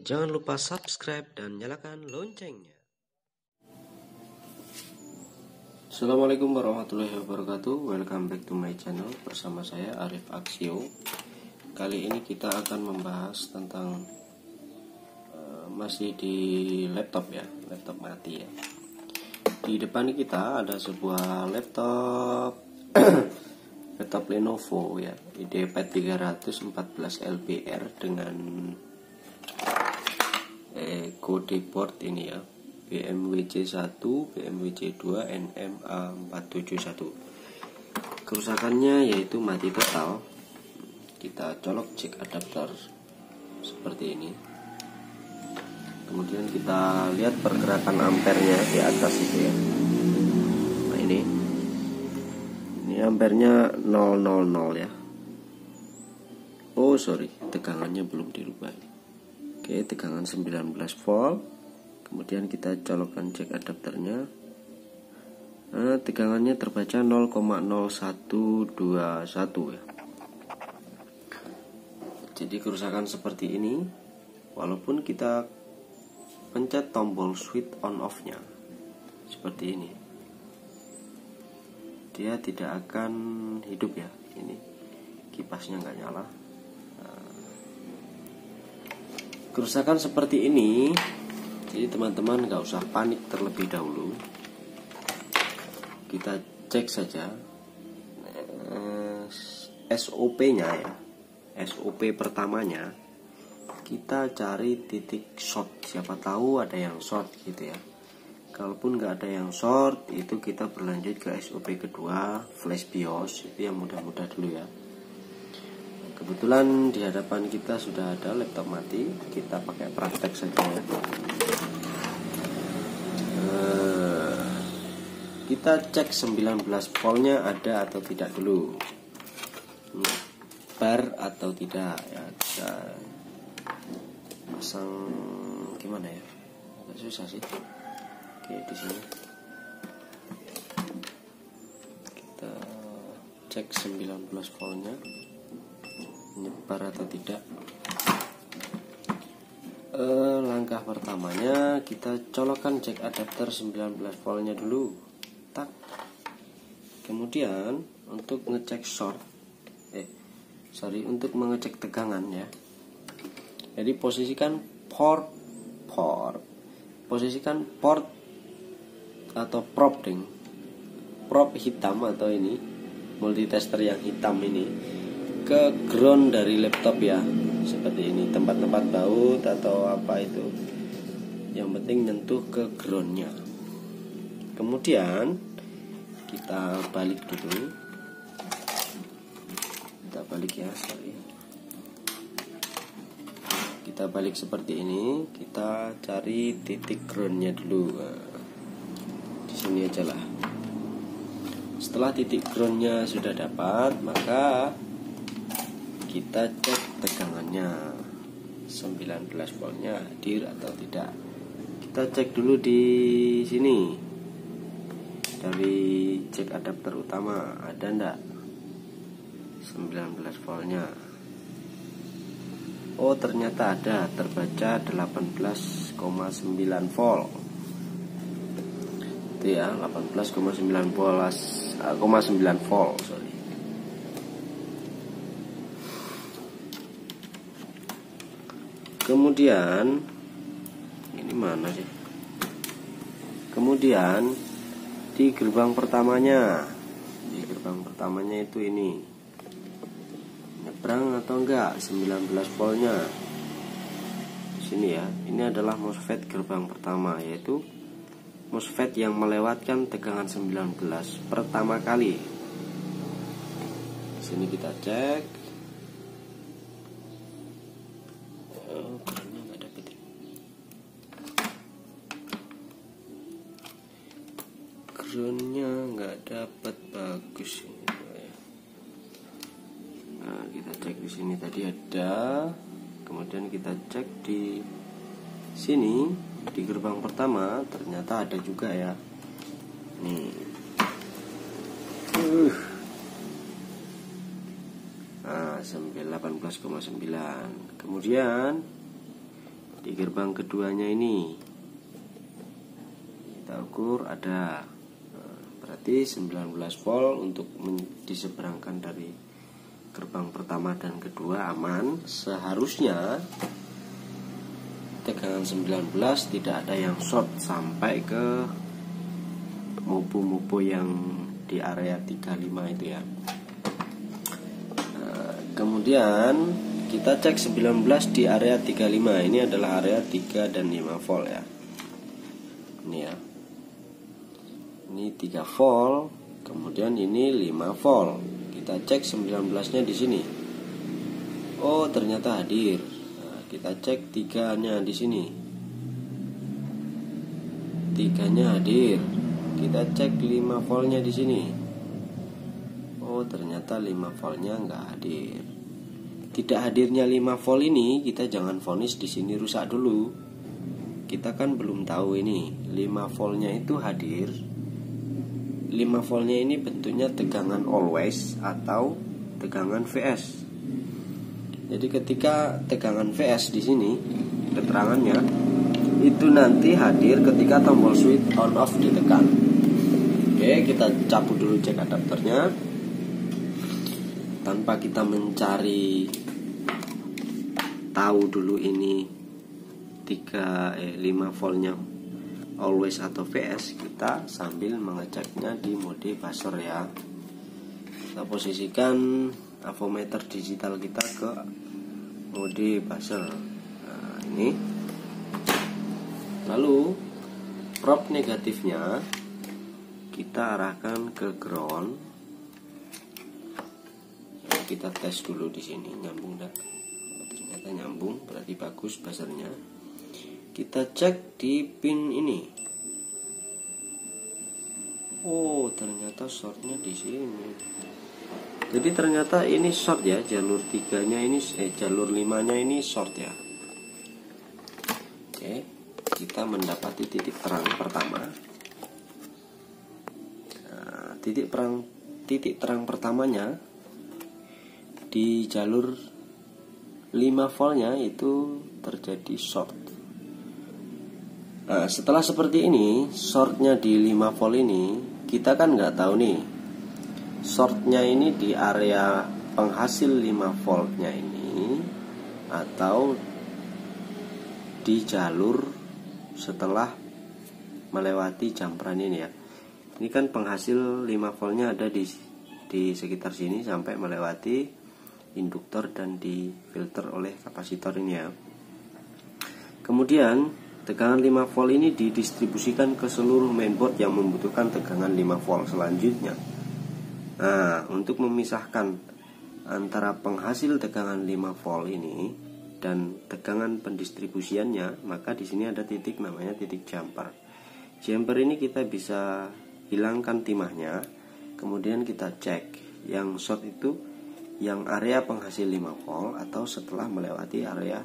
Jangan lupa subscribe dan nyalakan loncengnya. Assalamualaikum warahmatullahi wabarakatuh. Welcome back to my channel. Bersama saya Arif Aksio. Kali ini kita akan membahas tentang masih di laptop ya, laptop mati ya. Di depan kita ada sebuah laptop laptop Lenovo ya, IdeaPad 314 LPR dengan kode port ini ya, BMWC1, BMWC2, NMA471. Kerusakannya yaitu mati total. Kita colok jack adapter seperti ini. Kemudian kita lihat pergerakan ampernya di atas itu ya. Nah ini ampernya 000 ya. Oh sorry, tegangannya belum dirubah. Oke, tegangan 19 volt. Kemudian kita colokkan jack adapternya. Nah, tegangannya terbaca 0,0121 ya. Jadi kerusakan seperti ini, walaupun kita pencet tombol switch on off nya seperti ini, dia tidak akan hidup ya. Ini kipasnya nggak nyala. Kerusakan seperti ini, jadi teman-teman nggak usah panik terlebih dahulu. Kita cek saja SOP-nya ya. SOP pertamanya kita cari titik short. Siapa tahu ada yang short gitu ya. Kalaupun nggak ada yang short, itu kita berlanjut ke SOP kedua, flash BIOS. Itu yang mudah-mudah dulu ya. Kebetulan di hadapan kita sudah ada laptop mati, kita pakai praktek saja ya. Kita cek 19 voltnya ada atau tidak dulu, bar atau tidak ya. Kita pasang gimana ya, agak susah sih. Oke, di sini kita cek 19 voltnya nyebar atau tidak. Langkah pertamanya kita colokkan jack adapter 19 voltnya dulu, tak. Kemudian untuk ngecek untuk mengecek tegangan ya. Jadi posisikan port atau probe hitam atau ini multitester yang hitam ini ke ground dari laptop ya, seperti ini. Tempat-tempat baut atau apa itu, yang penting nyentuh ke groundnya. Kemudian kita balik dulu, kita balik seperti ini. Kita cari titik groundnya dulu. Di sini aja lah. Setelah titik groundnya sudah dapat, maka kita cek tegangannya 19 voltnya hadir atau tidak. Kita cek dulu di sini dari jack adapter utama, ada ndak 19 voltnya. Oh ternyata ada, terbaca 18,9 volt itu ya, 18,9 volt, sorry. Kemudian ini mana sih? Kemudian di gerbang pertamanya, itu ini nyebrang atau enggak 19 voltnya. Di sini ya, ini adalah MOSFET gerbang pertama, yaitu MOSFET yang melewatkan tegangan 19 pertama kali. Di sini kita cek. Groundnya nggak dapat, bagus ini. Nah, kita cek di sini tadi ada. Kemudian kita cek di sini di gerbang pertama, ternyata ada juga ya. Nih. Nah, 18,9. Kemudian di gerbang keduanya ini kita ukur ada, berarti 19 volt untuk diseberangkan dari gerbang pertama dan kedua aman. Seharusnya tegangan 19 tidak ada yang short sampai ke mupu-mupu yang di area 35 itu ya. Kemudian kita cek 19 di area 35. Ini adalah area 3 dan 5 volt ya. Ini ya. Ini 3 volt, kemudian ini 5 volt. Kita cek 19-nya di sini. Oh, ternyata hadir. Nah, kita cek 3-nya di sini. 3-nya hadir. Kita cek 5 voltnya di sini. Oh, ternyata 5 voltnya nggak hadir. Tidak hadirnya 5 volt ini kita jangan vonis di sini rusak dulu. Kita kan belum tahu ini 5 voltnya itu hadir. 5 voltnya ini bentuknya tegangan always atau tegangan VS. Jadi ketika tegangan VS di sini keterangannya itu nanti hadir ketika tombol switch on off ditekan. Oke, kita cabut dulu cek adapternya tanpa kita mencari tahu dulu ini 5 voltnya always atau VS. Kita sambil mengeceknya di mode buzzer ya. Kita posisikan avometer digital kita ke mode buzzer. Nah, ini. Lalu probe negatifnya kita arahkan ke ground. Kita tes dulu di sini nyambung enggak. Ternyata nyambung, berarti bagus buzzernya. Kita cek di pin ini. Oh, ternyata shortnya di sini. Jadi ternyata ini short ya, jalur 3-nya ini jalur 5-nya ini short ya. Oke, kita mendapati titik terang pertama. Nah, titik terang pertamanya di jalur 5 voltnya itu terjadi short. Nah, setelah seperti ini, shortnya di 5 volt ini, kita kan nggak tahu nih, shortnya ini di area penghasil 5 voltnya ini atau di jalur setelah melewati jumperan ini ya. Ini kan penghasil 5 voltnya ada di sekitar sini sampai melewati induktor dan difilter oleh kapasitor ini ya. Kemudian tegangan 5 volt ini didistribusikan ke seluruh mainboard yang membutuhkan tegangan 5 volt selanjutnya. Nah, untuk memisahkan antara penghasil tegangan 5 volt ini dan tegangan pendistribusiannya, maka di sini ada titik namanya titik jumper. Jumper ini kita bisa hilangkan timahnya, kemudian kita cek yang short itu yang area penghasil 5 volt atau setelah melewati area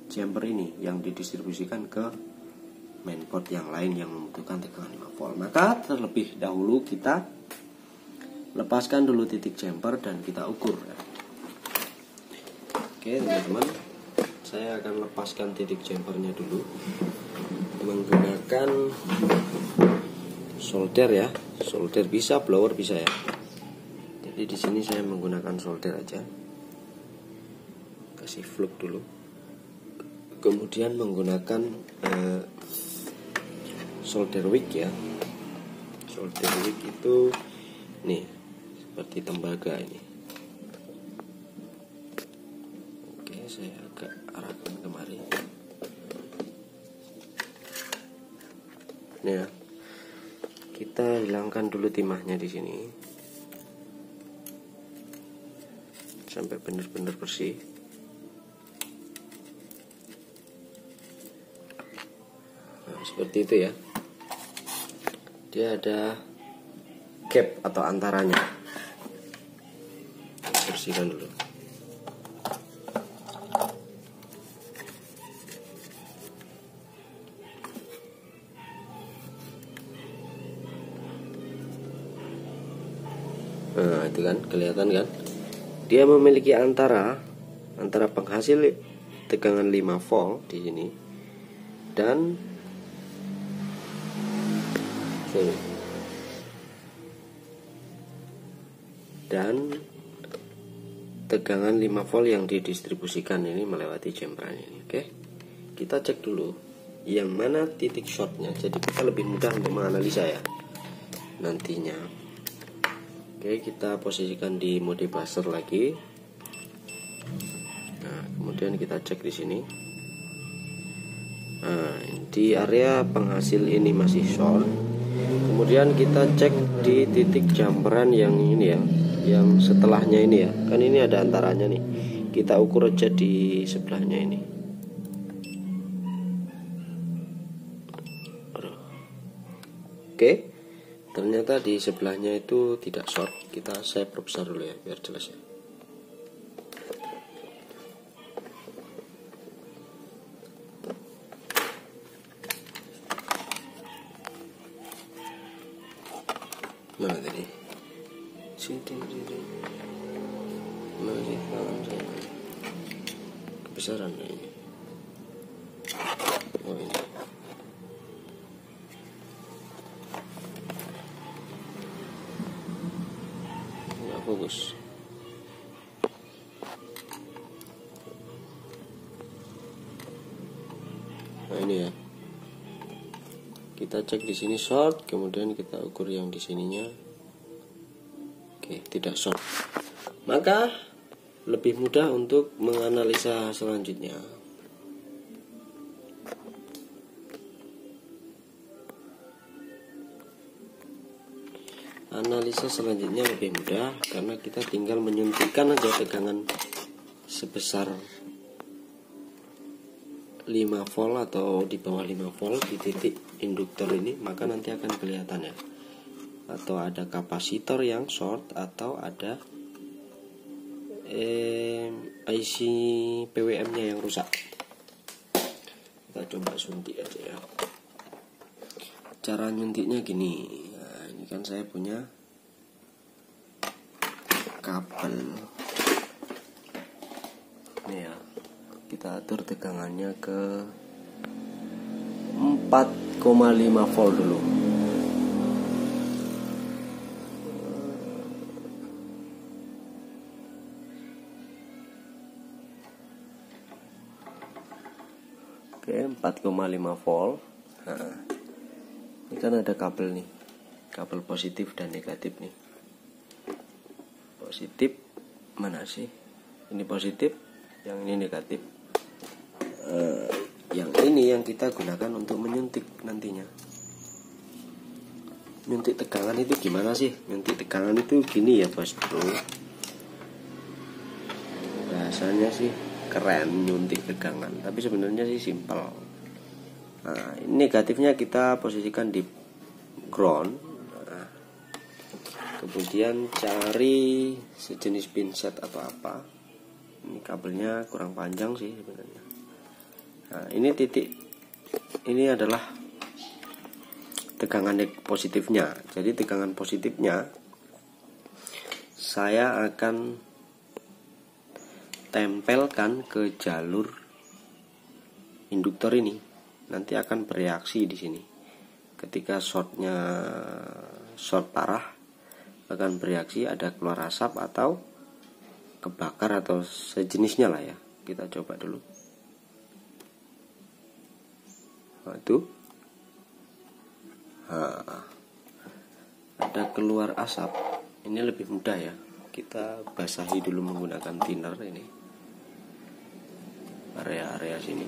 jumper ini yang didistribusikan ke mainboard yang lain yang membutuhkan tegangan 5 volt. Maka terlebih dahulu kita lepaskan dulu titik jumper dan kita ukur. Oke teman-teman, saya akan lepaskan titik jumpernya dulu menggunakan solder ya. Solder bisa, blower bisa ya. Jadi di sini saya menggunakan solder aja. Kasih flux dulu. Kemudian menggunakan solder wick ya. Solder wick itu nih seperti tembaga ini. Oke, saya agak arahkan kemari. Nih ya. Kita hilangkan dulu timahnya di sini sampai benar-benar bersih. Nah, seperti itu ya. Dia ada gap atau antaranya. Bersihkan dulu. Nah, itu kan kelihatan kan? Dia memiliki antara penghasil tegangan 5 volt di sini dan tegangan 5 volt yang didistribusikan ini melewati jembran ini. Oke, kita cek dulu yang mana titik shortnya, jadi kita lebih mudah untuk menganalisa ya nantinya. Oke, kita posisikan di mode buzzer lagi. Nah, kemudian kita cek di sini. Nah, di area penghasil ini masih short. Kemudian kita cek di titik jambran yang ini ya, yang setelahnya ini ya, kan ini ada antaranya nih, kita ukur aja di sebelahnya ini. Oke, ternyata di sebelahnya itu tidak short. Saya perbesar dulu ya biar jelas ya. Nah tadi masih kebesaran ini. Oh ini. Nggak fokus. Nah ini ya. Kita cek di sini short, kemudian kita ukur yang di sininya. Oke, tidak short. Maka lebih mudah untuk menganalisa selanjutnya. Analisa selanjutnya lebih mudah karena kita tinggal menyuntikkan aja tegangan sebesar 5 volt atau di bawah 5 volt di titik induktor ini, maka nanti akan kelihatan ya, atau ada kapasitor yang short atau ada IC PWM-nya yang rusak. Kita coba suntik aja ya. Cara nyuntiknya gini. Nah, ini kan saya punya kabel. Ini ya. Kita atur tegangannya ke 4,5 volt dulu. Oke, 4,5 volt. Nah, ini kan ada kabel nih, kabel positif dan negatif nih. Positif mana sih? Ini positif, yang ini negatif. Yang ini yang kita gunakan untuk menyuntik nantinya. Nyuntik tegangan itu gimana sih? Nyuntik tegangan itu gini ya bos bro. Bahasanya sih keren, nyuntik tegangan, tapi sebenarnya sih simpel. Nah, ini negatifnya kita posisikan di ground. Nah, kemudian cari sejenis pinset atau apa. Ini kabelnya kurang panjang sih sebenarnya. Nah, ini titik, ini adalah tegangan positifnya. Jadi tegangan positifnya saya akan tempelkan ke jalur induktor ini. Nanti akan bereaksi di sini. Ketika short parah akan bereaksi, ada keluar asap atau kebakar atau sejenisnya lah ya. Kita coba dulu. Nah, itu. Nah, ada keluar asap. Ini lebih mudah ya. Kita basahi dulu menggunakan thinner ini. Area-area sini.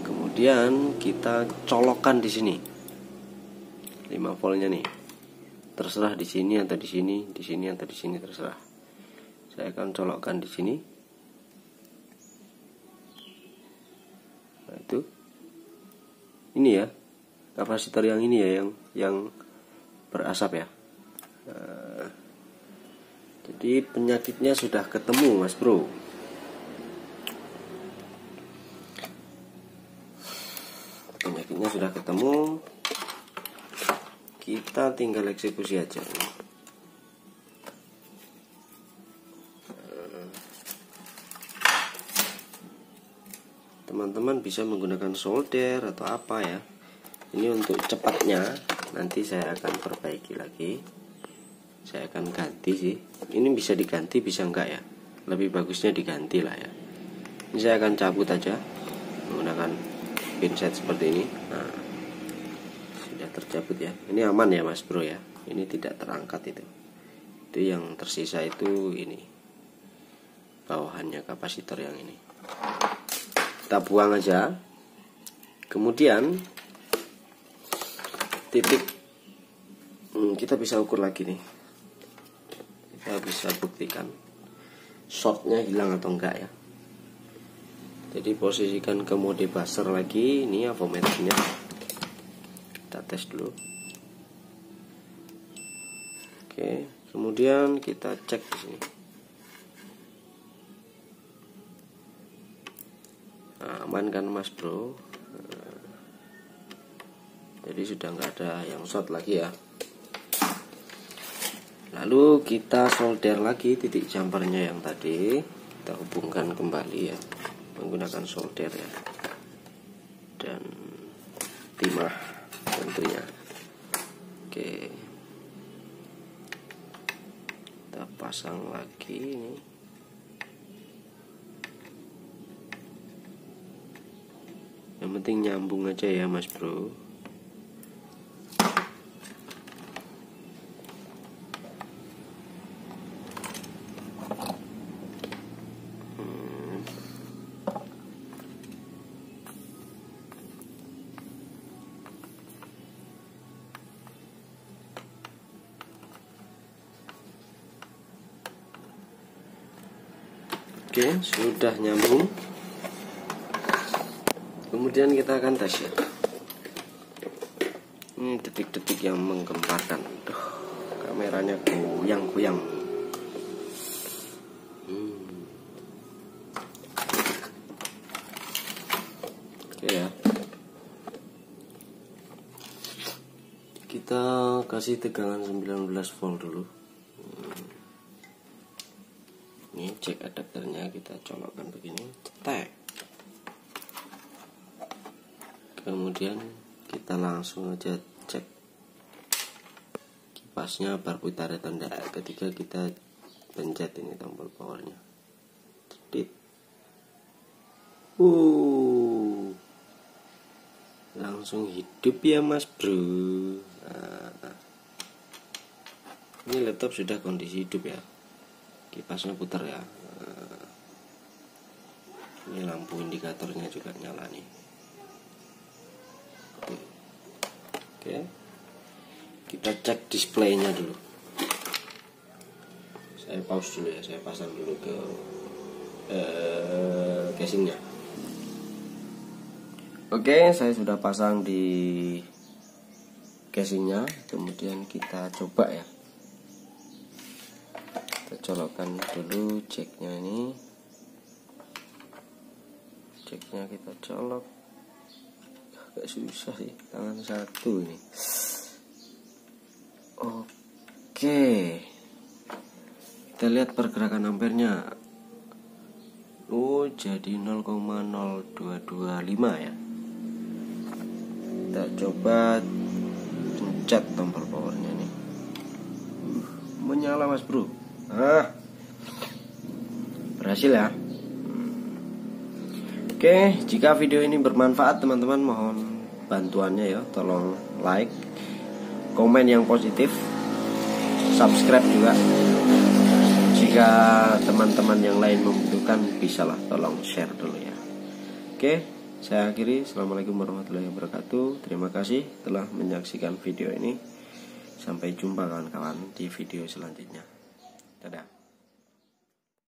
Kemudian kita colokkan di sini. 5 voltnya nih. Terserah di sini atau di sini atau di sini terserah. Saya akan colokkan di sini. Nah, itu. Ini ya. Kapasitor yang ini ya, yang berasap ya. Nah, jadi penyakitnya sudah ketemu, Mas Bro. Penyakitnya sudah ketemu. Kita tinggal eksekusi aja. teman-teman bisa menggunakan solder atau apa ya. Ini untuk cepatnya, nanti saya akan perbaiki lagi. Saya akan ganti sih. Ini bisa diganti bisa enggak ya. Lebih bagusnya diganti lah ya. Ini saya akan cabut aja menggunakan pinset seperti ini. Nah, sudah tercabut ya. Ini aman ya Mas Bro ya. Ini tidak terangkat itu. Itu yang tersisa itu ini. Bawahannya kapasitor yang ini. Kita buang aja. Kemudian titik kita bisa ukur lagi nih. Kita bisa buktikan shortnya hilang atau enggak ya. Jadi posisikan ke mode buzzer lagi. Ini avometernya. Kita tes dulu. Oke, kemudian kita cek di sini. Nah, aman kan Mas Bro? Jadi sudah nggak ada yang short lagi ya. Lalu kita solder lagi titik jumpernya yang tadi. Kita hubungkan kembali ya menggunakan solder ya. Dan timah tentunya. Oke. Kita pasang lagi ini. Yang penting nyambung aja ya Mas Bro. Oke, sudah nyambung. Kemudian kita akan tes ya. Ini detik-detik yang menggemparkan. Duh, kameranya goyang-goyang. Oke ya. Kita kasih tegangan 19 volt dulu. Ini cek adapternya, kita colokkan begini, cetek. Kemudian kita langsung aja cek kipasnya berputar atau enggak ketika kita pencet ini tombol powernya. Cetit. Langsung hidup ya Mas Bro. Nah, ini laptop sudah kondisi hidup ya. Kipasnya putar ya. Ini lampu indikatornya juga nyala nih. Oke. Kita cek displaynya dulu. Saya pause dulu ya. Saya pasang dulu ke casingnya. Oke, saya sudah pasang di casingnya. Kemudian kita coba ya. Kita colokkan dulu ceknya ini. Ceknya kita colok. Agak susah sih, tangan satu ini. Oke. Kita lihat pergerakan ampernya. Oh, jadi 0,0225 ya. Kita coba pencet tombol powernya nih. Menyala Mas Bro. Berhasil ya. Oke, jika video ini bermanfaat teman-teman, mohon bantuannya ya. Tolong like, komen yang positif, subscribe juga. Jika teman-teman yang lain membutuhkan, bisalah tolong share dulu ya. Oke, saya akhiri. Assalamualaikum warahmatullahi wabarakatuh. Terima kasih telah menyaksikan video ini. Sampai jumpa kawan-kawan di video selanjutnya. Dadah.